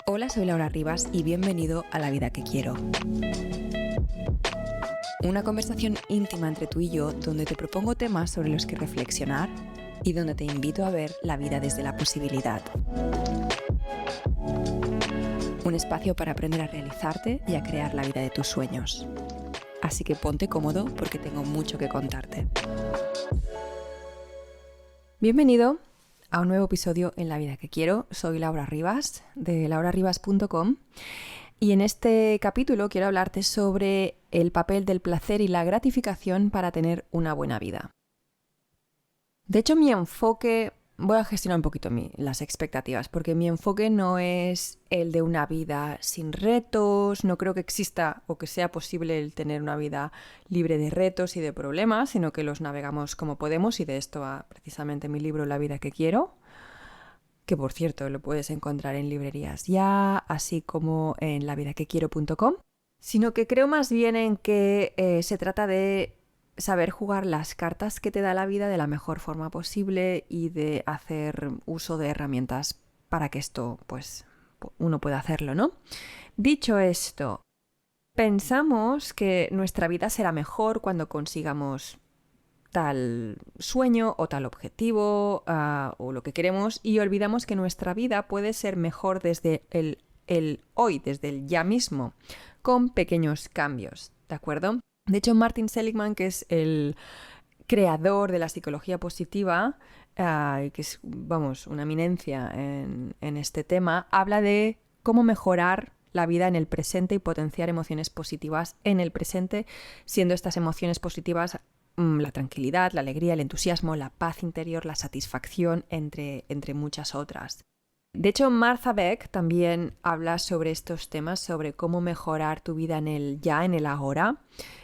Hola, soy Laura Rivas y bienvenido a La Vida que Quiero. Una conversación íntima entre tú y yo donde te propongo temas sobre los que reflexionar y donde te invito a ver la vida desde la posibilidad. Un espacio para aprender a realizarte y a crear la vida de tus sueños. Así que ponte cómodo porque tengo mucho que contarte. Bienvenido a un nuevo episodio en La Vida que Quiero. Soy Laura Rivas de laurarivas.com y en este capítulo quiero hablarte sobre el papel del placer y la gratificación para tener una buena vida. De hecho, mi enfoque, voy a gestionar un poquito las expectativas, porque mi enfoque no es el de una vida sin retos, no creo que exista o que sea posible el tener una vida libre de retos y de problemas, sino que los navegamos como podemos, y de esto va precisamente mi libro La Vida que Quiero, que por cierto lo puedes encontrar en librerías ya, así como en lavidaquequiero.com, sino que creo más bien en que se trata de saber jugar las cartas que te da la vida de la mejor forma posible y de hacer uso de herramientas para que esto, pues, uno pueda hacerlo, ¿no? Dicho esto, pensamos que nuestra vida será mejor cuando consigamos tal sueño o tal objetivo o lo que queremos, y olvidamos que nuestra vida puede ser mejor desde el hoy, desde el ya mismo, con pequeños cambios, ¿de acuerdo? De hecho, Martin Seligman, que es el creador de la psicología positiva, que es, vamos, una eminencia en este tema, habla de cómo mejorar la vida en el presente y potenciar emociones positivas en el presente, siendo estas emociones positivas la tranquilidad, la alegría, el entusiasmo, la paz interior, la satisfacción, entre muchas otras. De hecho, Martha Beck también habla sobre estos temas, sobre cómo mejorar tu vida en el ya, en el ahora,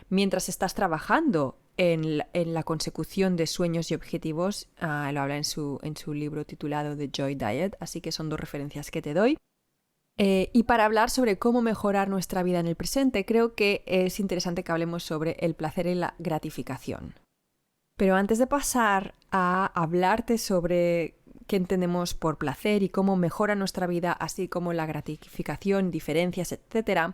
mientras estás trabajando en la consecución de sueños y objetivos. Lo habla en su libro titulado The Joy Diet, así que son dos referencias que te doy. Y para hablar sobre cómo mejorar nuestra vida en el presente, creo que es interesante que hablemos sobre el placer y la gratificación. Pero antes de pasar a hablarte sobre qué entendemos por placer y cómo mejora nuestra vida, así como la gratificación, diferencias, etc.,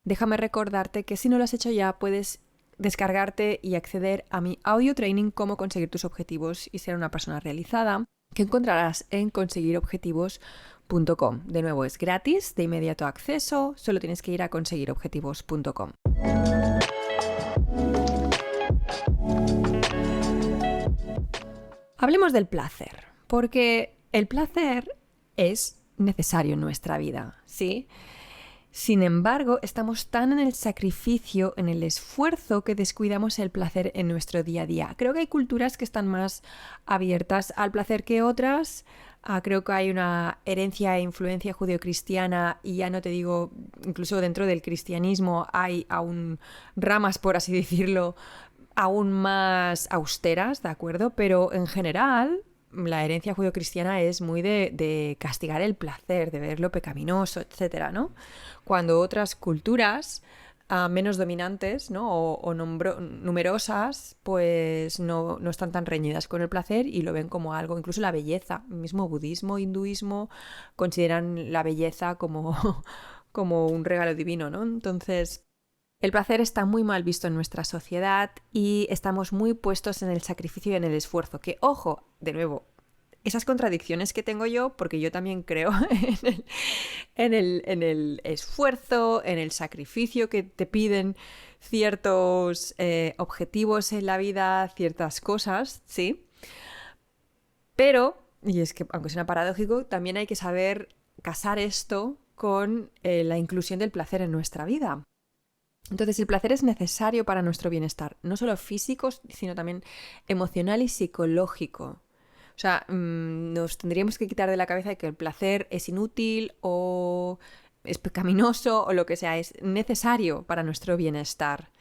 déjame recordarte que si no lo has hecho ya, puedes descargarte y acceder a mi audio training Cómo conseguir tus objetivos y ser una persona realizada, que encontrarás en conseguirobjetivos.com. De nuevo, es gratis, de inmediato acceso, solo tienes que ir a conseguirobjetivos.com. Hablemos del placer, porque el placer es necesario en nuestra vida, ¿sí? Sin embargo, estamos tan en el sacrificio, en el esfuerzo, que descuidamos el placer en nuestro día a día. Creo que hay culturas que están más abiertas al placer que otras. Creo que hay una herencia e influencia judeocristiana, y ya no te digo, incluso dentro del cristianismo hay aún ramas, por así decirlo, aún más austeras, ¿de acuerdo? Pero en general la herencia judeocristiana es muy de castigar el placer, de verlo pecaminoso, etcétera, ¿no? Cuando otras culturas menos dominantes, ¿no? o numerosas, pues no están tan reñidas con el placer y lo ven como algo, incluso la belleza. El mismo budismo, hinduismo consideran la belleza como, como un regalo divino, ¿no? Entonces, el placer está muy mal visto en nuestra sociedad y estamos muy puestos en el sacrificio y en el esfuerzo. Que, ojo, de nuevo, esas contradicciones que tengo yo, porque yo también creo en el esfuerzo, en el sacrificio que te piden ciertos objetivos en la vida, ciertas cosas, ¿sí? Pero, y es que aunque suena paradójico, también hay que saber casar esto con la inclusión del placer en nuestra vida. Entonces, el placer es necesario para nuestro bienestar, no solo físico, sino también emocional y psicológico. O sea, nos tendríamos que quitar de la cabeza que el placer es inútil o es pecaminoso o lo que sea, es necesario para nuestro bienestar.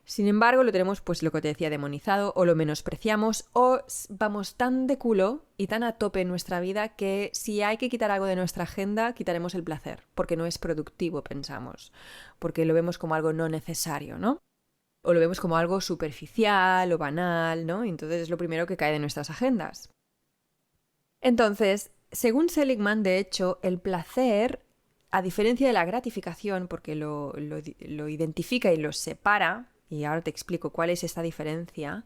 Sin embargo, lo tenemos, pues lo que te decía, demonizado, o lo menospreciamos, o vamos tan de culo y tan a tope en nuestra vida que si hay que quitar algo de nuestra agenda, quitaremos el placer, porque no es productivo, pensamos, porque lo vemos como algo no necesario, ¿no? O lo vemos como algo superficial o banal, ¿no? Y entonces es lo primero que cae de nuestras agendas. Entonces, Según Seligman, de hecho, el placer, a diferencia de la gratificación, porque lo identifica y lo separa, y ahora te explico cuál es esta diferencia,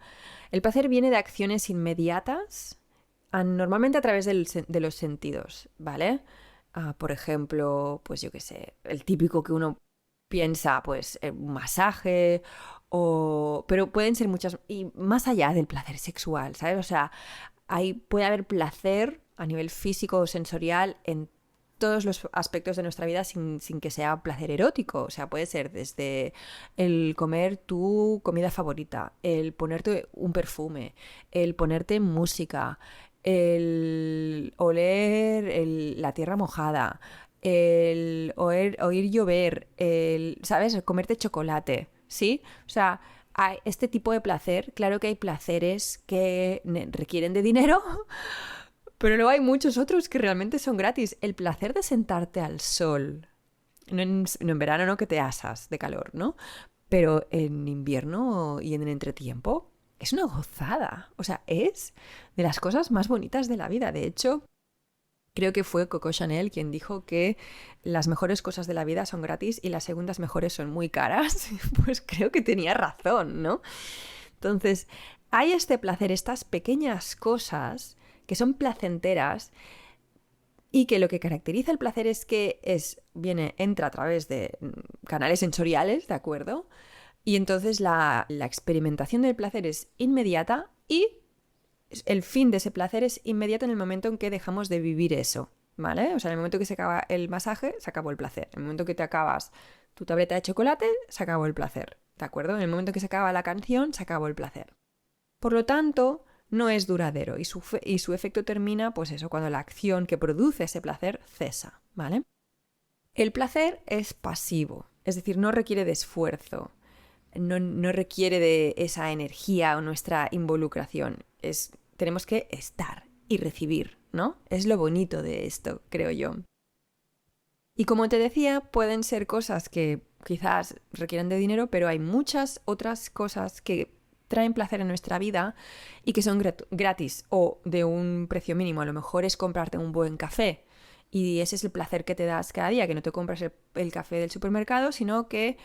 el placer viene de acciones inmediatas, normalmente a través de los sentidos, ¿vale? Por ejemplo, pues yo qué sé, el típico que uno piensa, pues un masaje, pero pueden ser muchas, y más allá del placer sexual, ¿sabes? O sea, puede haber placer a nivel físico o sensorial en todos los aspectos de nuestra vida sin que sea placer erótico. O sea, puede ser desde el comer tu comida favorita, el ponerte un perfume, el ponerte música, el oler la tierra mojada, el oír llover, ¿sabes? El comerte chocolate, ¿sí? O sea, hay este tipo de placer, claro que hay placeres que requieren de dinero, pero luego hay muchos otros que realmente son gratis. El placer de sentarte al sol, no en verano, no, que te asas de calor, ¿no? Pero en invierno y en el entretiempo es una gozada. O sea, es de las cosas más bonitas de la vida. De hecho, creo que fue Coco Chanel quien dijo que las mejores cosas de la vida son gratis y las segundas mejores son muy caras. Pues creo que tenía razón, ¿no? Entonces, hay este placer, estas pequeñas cosas que son placenteras y que lo que caracteriza el placer es que entra a través de canales sensoriales, ¿de acuerdo? Y entonces la experimentación del placer es inmediata y el fin de ese placer es inmediato en el momento en que dejamos de vivir eso, ¿vale? O sea, en el momento que se acaba el masaje, se acabó el placer. En el momento que te acabas tu tableta de chocolate, se acabó el placer, ¿de acuerdo? En el momento que se acaba la canción, se acabó el placer. Por lo tanto, no es duradero y su efecto termina, pues eso, cuando la acción que produce ese placer cesa, ¿vale? El placer es pasivo, es decir, no requiere de esfuerzo, no requiere de esa energía o nuestra involucración. Tenemos que estar y recibir, ¿no? Es lo bonito de esto, creo yo. Y como te decía, pueden ser cosas que quizás requieran de dinero, pero hay muchas otras cosas que traen placer en nuestra vida y que son gratis o de un precio mínimo. A lo mejor es comprarte un buen café y ese es el placer que te das cada día, que no te compras el café del supermercado, sino que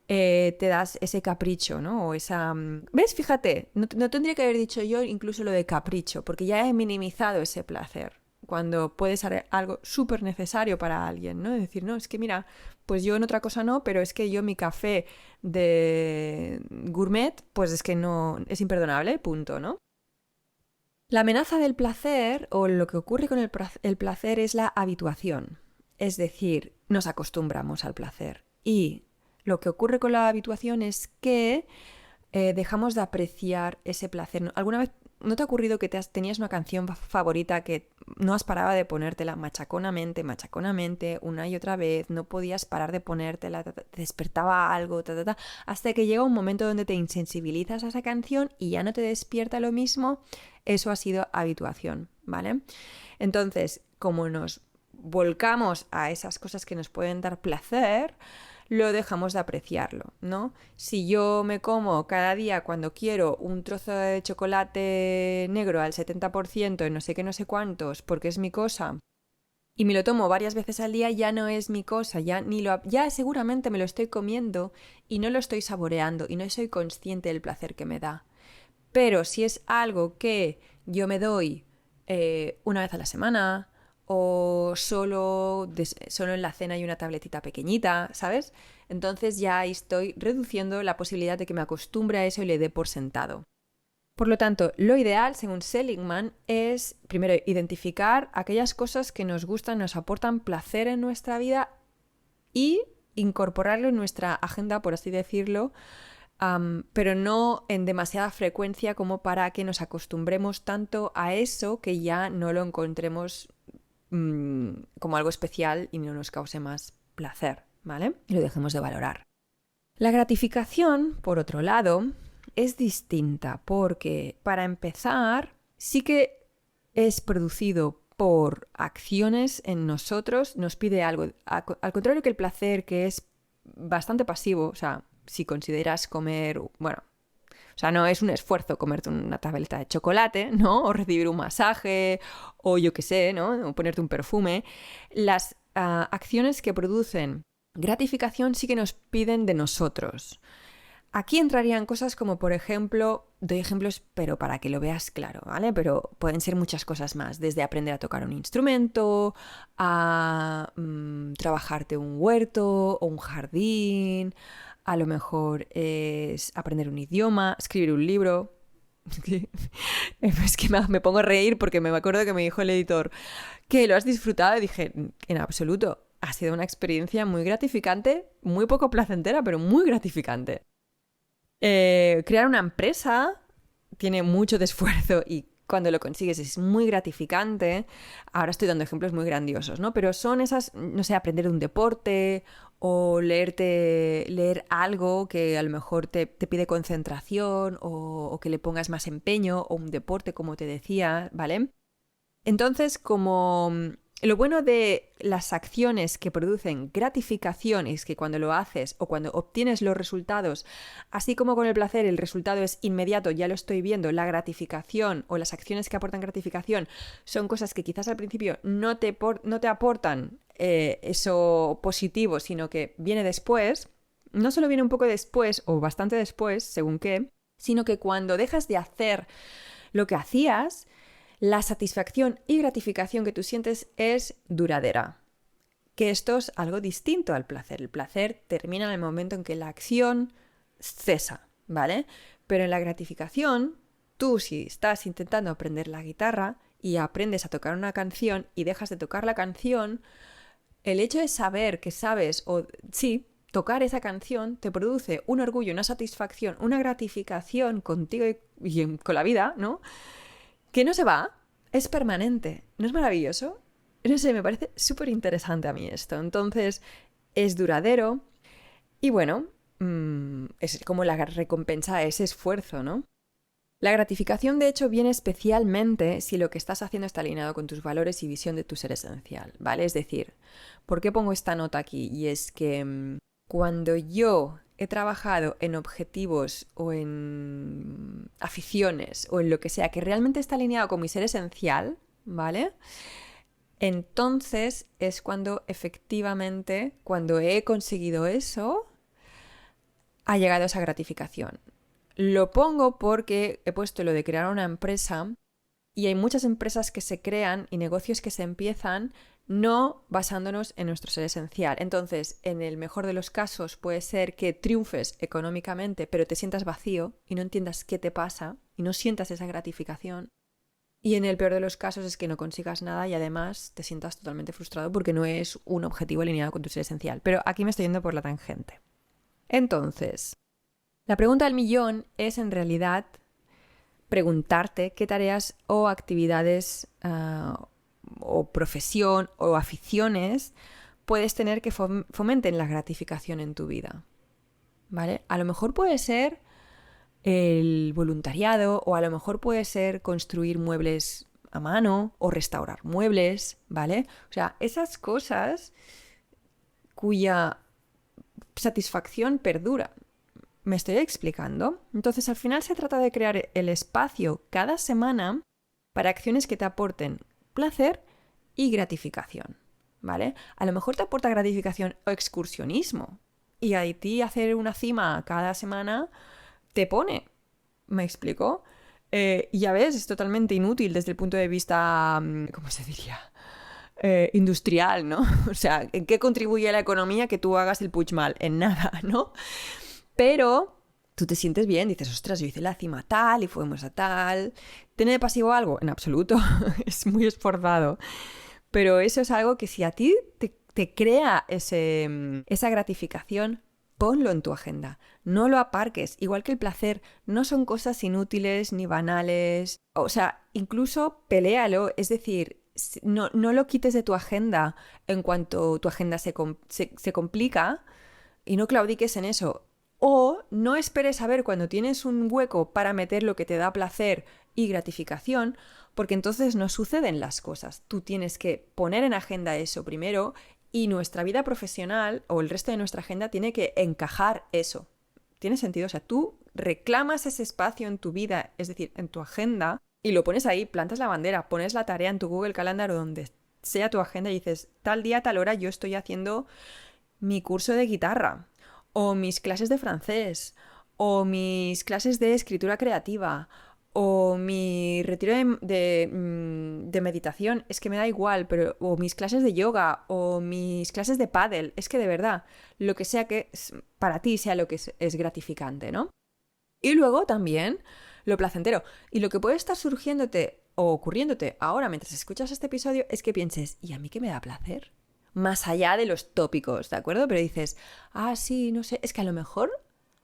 te das ese capricho, ¿no? O esa... ¿Ves? Fíjate, no tendría que haber dicho yo incluso lo de capricho, porque ya he minimizado ese placer. Cuando puede ser algo súper necesario para alguien, ¿no? Es decir, no, es que mira, pues yo en otra cosa no, pero es que yo mi café de gourmet, pues es que no, es imperdonable, punto, ¿no? La amenaza del placer, o lo que ocurre con el placer, es la habituación. Es decir, nos acostumbramos al placer. Y lo que ocurre con la habituación es que dejamos de apreciar ese placer. ¿Alguna vez no te ha ocurrido que tenías una canción favorita que no has parado de ponértela machaconamente, una y otra vez, no podías parar de ponértela, te despertaba algo, hasta que llega un momento donde te insensibilizas a esa canción y ya no te despierta lo mismo? Eso ha sido habituación, ¿vale? Entonces, como nos volcamos a esas cosas que nos pueden dar placer, lo dejamos de apreciarlo, ¿no? Si yo me como cada día cuando quiero un trozo de chocolate negro al 70% en no sé qué, no sé cuántos, porque es mi cosa, y me lo tomo varias veces al día, ya no es mi cosa, ya seguramente me lo estoy comiendo y no lo estoy saboreando y no soy consciente del placer que me da. Pero si es algo que yo me doy una vez a la semana, o solo en la cena hay una tabletita pequeñita, ¿sabes? Entonces ya estoy reduciendo la posibilidad de que me acostumbre a eso y le dé por sentado. Por lo tanto, lo ideal, según Seligman, es primero identificar aquellas cosas que nos gustan, nos aportan placer en nuestra vida y incorporarlo en nuestra agenda, por así decirlo, pero no en demasiada frecuencia como para que nos acostumbremos tanto a eso que ya no lo encontremos como algo especial y no nos cause más placer, ¿vale? Y lo dejemos de valorar. La gratificación, por otro lado, es distinta porque, para empezar, sí que es producido por acciones en nosotros, nos pide algo. Al contrario que el placer, que es bastante pasivo, o sea, si consideras comer, bueno, o sea, no es un esfuerzo comerte una tableta de chocolate, ¿no? O recibir un masaje, o yo qué sé, ¿no? O ponerte un perfume. Las acciones que producen gratificación sí que nos piden de nosotros. Aquí entrarían cosas como, por ejemplo, doy ejemplos, pero para que lo veas claro, ¿vale? Pero pueden ser muchas cosas más, desde aprender a tocar un instrumento, a trabajarte un huerto o un jardín, a lo mejor es aprender un idioma, escribir un libro. Es que me pongo a reír porque me acuerdo que me dijo el editor que lo has disfrutado y dije, en absoluto, ha sido una experiencia muy gratificante, muy poco placentera, pero muy gratificante. Crear una empresa tiene mucho de esfuerzo y cuando lo consigues es muy gratificante. Ahora estoy dando ejemplos muy grandiosos, ¿no? Pero son esas, no sé, aprender un deporte o leer algo que a lo mejor te pide concentración o que le pongas más empeño, o un deporte, como te decía, ¿vale? Entonces, como lo bueno de las acciones que producen gratificación es que cuando lo haces o cuando obtienes los resultados, así como con el placer el resultado es inmediato, ya lo estoy viendo, la gratificación o las acciones que aportan gratificación son cosas que quizás al principio no te aportan eso positivo, sino que viene después, no solo viene un poco después o bastante después, según qué, sino que cuando dejas de hacer lo que hacías, la satisfacción y gratificación que tú sientes es duradera. Que esto es algo distinto al placer. El placer termina en el momento en que la acción cesa, ¿vale? Pero en la gratificación, tú si estás intentando aprender la guitarra y aprendes a tocar una canción y dejas de tocar la canción, el hecho de saber que sabes, o sí, tocar esa canción te produce un orgullo, una satisfacción, una gratificación contigo y con la vida, ¿no? Que no se va, es permanente. ¿No es maravilloso? No sé, me parece súper interesante a mí esto. Entonces, es duradero y bueno, es como la recompensa a ese esfuerzo, ¿no? La gratificación, de hecho, viene especialmente si lo que estás haciendo está alineado con tus valores y visión de tu ser esencial, ¿vale? Es decir, ¿por qué pongo esta nota aquí? Y es que cuando yo he trabajado en objetivos o en aficiones o en lo que sea que realmente está alineado con mi ser esencial, ¿vale? Entonces es cuando efectivamente, cuando he conseguido eso, ha llegado esa gratificación. Lo pongo porque he puesto lo de crear una empresa y hay muchas empresas que se crean y negocios que se empiezan no basándonos en nuestro ser esencial. Entonces, en el mejor de los casos puede ser que triunfes económicamente, pero te sientas vacío y no entiendas qué te pasa y no sientas esa gratificación. Y en el peor de los casos es que no consigas nada y además te sientas totalmente frustrado porque no es un objetivo alineado con tu ser esencial. Pero aquí me estoy yendo por la tangente. Entonces, la pregunta del millón es en realidad preguntarte qué tareas o actividades o profesión o aficiones puedes tener que fomenten la gratificación en tu vida, ¿vale? A lo mejor puede ser el voluntariado o a lo mejor puede ser construir muebles a mano o restaurar muebles, ¿vale? O sea, esas cosas cuya satisfacción perdura. ¿Me estoy explicando? Entonces, al final se trata de crear el espacio cada semana para acciones que te aporten placer y gratificación, ¿vale? A lo mejor te aporta gratificación o excursionismo y a ti hacer una cima cada semana te pone. ¿Me explico? Y ya ves, es totalmente inútil desde el punto de vista, ¿cómo se diría? Industrial, ¿no? O sea, ¿en qué contribuye a la economía que tú hagas el Puigmal? En nada, ¿no? Pero tú te sientes bien, dices, ostras, yo hice la cima tal y fuimos a tal. ¿Tiene de pasivo algo? En absoluto, es muy esforzado. Pero eso es algo que si a ti te crea esa gratificación, ponlo en tu agenda. No lo aparques. Igual que el placer, no son cosas inútiles ni banales. O sea, incluso peléalo, es decir, no lo quites de tu agenda en cuanto tu agenda se complica y no claudiques en eso. O no esperes a ver cuando tienes un hueco para meter lo que te da placer y gratificación, porque entonces no suceden las cosas. Tú tienes que poner en agenda eso primero y nuestra vida profesional o el resto de nuestra agenda tiene que encajar eso. ¿Tiene sentido? O sea, tú reclamas ese espacio en tu vida, es decir, en tu agenda, y lo pones ahí, plantas la bandera, pones la tarea en tu Google Calendar o donde sea tu agenda y dices, tal día, tal hora yo estoy haciendo mi curso de guitarra, o mis clases de francés, o mis clases de escritura creativa, o mi retiro de meditación, es que me da igual, pero o mis clases de yoga, o mis clases de pádel, es que de verdad, lo que sea que para ti sea lo que es gratificante, ¿no? Y luego también lo placentero. Y lo que puede estar surgiéndote o ocurriéndote ahora mientras escuchas este episodio es que pienses, ¿y a mí qué me da placer? Más allá de los tópicos, ¿de acuerdo? Pero dices, sí, no sé, es que a lo mejor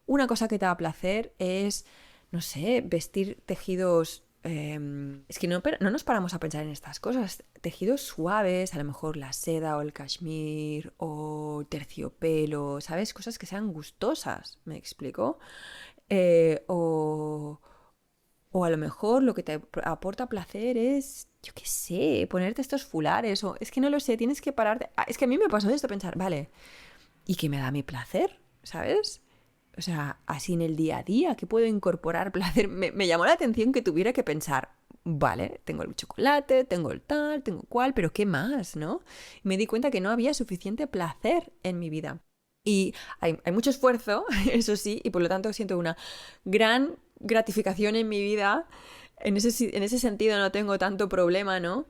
una cosa que te da placer es, no sé, vestir tejidos. Es que no nos paramos a pensar en estas cosas. Tejidos suaves, a lo mejor la seda o el cashmere o el terciopelo, ¿sabes? Cosas que sean gustosas, ¿me explico? O a lo mejor lo que te aporta placer es, yo qué sé, ponerte estos fulares o es que no lo sé, tienes que pararte. Es que a mí me pasó esto, pensar, vale, ¿y qué me da mi placer? ¿Sabes? O sea, así en el día a día, ¿qué puedo incorporar placer? Me llamó la atención que tuviera que pensar, vale, tengo el chocolate, tengo el tal, tengo cual, pero ¿qué más, no? Y me di cuenta que no había suficiente placer en mi vida. Y hay mucho esfuerzo, eso sí, y por lo tanto siento una gran gratificación en mi vida. En ese sentido no tengo tanto problema, ¿no?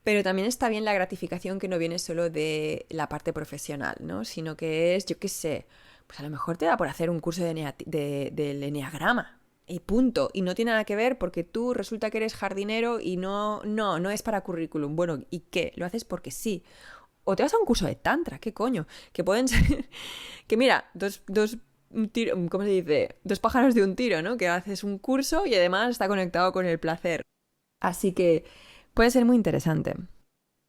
Pero también está bien la gratificación que no viene solo de la parte profesional, ¿no? Sino que es, yo qué sé, pues a lo mejor te da por hacer un curso del eneagrama y punto. Y no tiene nada que ver porque tú resulta que eres jardinero y no es para currículum. Bueno, ¿y qué? Lo haces porque sí. O te vas a un curso de tantra, ¿qué coño? Que pueden ser... que mira, ¿cómo se dice? Dos pájaros de un tiro, ¿no? Que haces un curso y además está conectado con el placer. Así que puede ser muy interesante.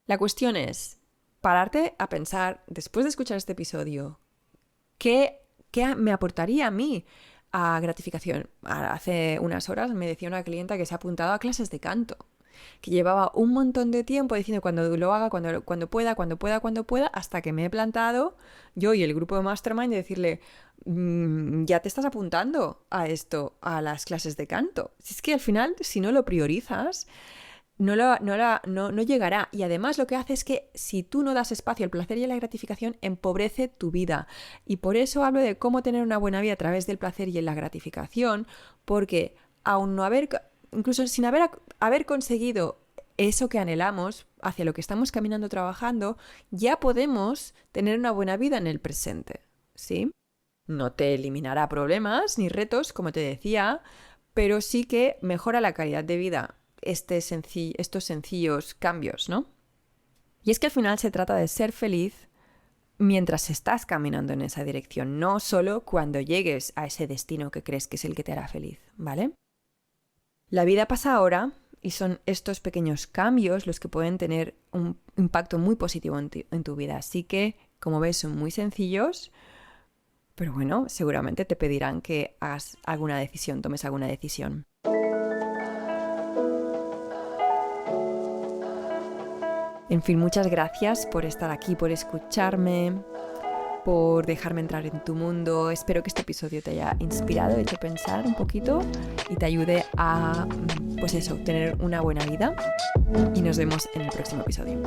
La cuestión es pararte a pensar, después de escuchar este episodio, ¿qué me aportaría a mí a gratificación? Hace unas horas me decía una clienta que se ha apuntado a clases de canto, que llevaba un montón de tiempo diciendo cuando lo haga, cuando pueda, hasta que me he plantado yo y el grupo de Mastermind de decirle, ya te estás apuntando a esto, a las clases de canto. Si es que al final, si no lo priorizas, no llegará. Y además lo que hace es que si tú no das espacio al placer y a la gratificación, empobrece tu vida. Y por eso hablo de cómo tener una buena vida a través del placer y en la gratificación, porque aun no haber... incluso sin haber conseguido eso que anhelamos, hacia lo que estamos caminando trabajando, ya podemos tener una buena vida en el presente, ¿sí? No te eliminará problemas ni retos, como te decía, pero sí que mejora la calidad de vida estos sencillos cambios, ¿no? Y es que al final se trata de ser feliz mientras estás caminando en esa dirección, no solo cuando llegues a ese destino que crees que es el que te hará feliz, ¿vale? La vida pasa ahora y son estos pequeños cambios los que pueden tener un impacto muy positivo en tu vida. Así que, como ves, son muy sencillos, pero bueno, seguramente te pedirán que hagas alguna decisión, tomes alguna decisión. En fin, muchas gracias por estar aquí, por escucharme, por dejarme entrar en tu mundo. Espero que este episodio te haya inspirado, hecho pensar un poquito y te ayude a, pues eso, tener una buena vida. Y nos vemos en el próximo episodio.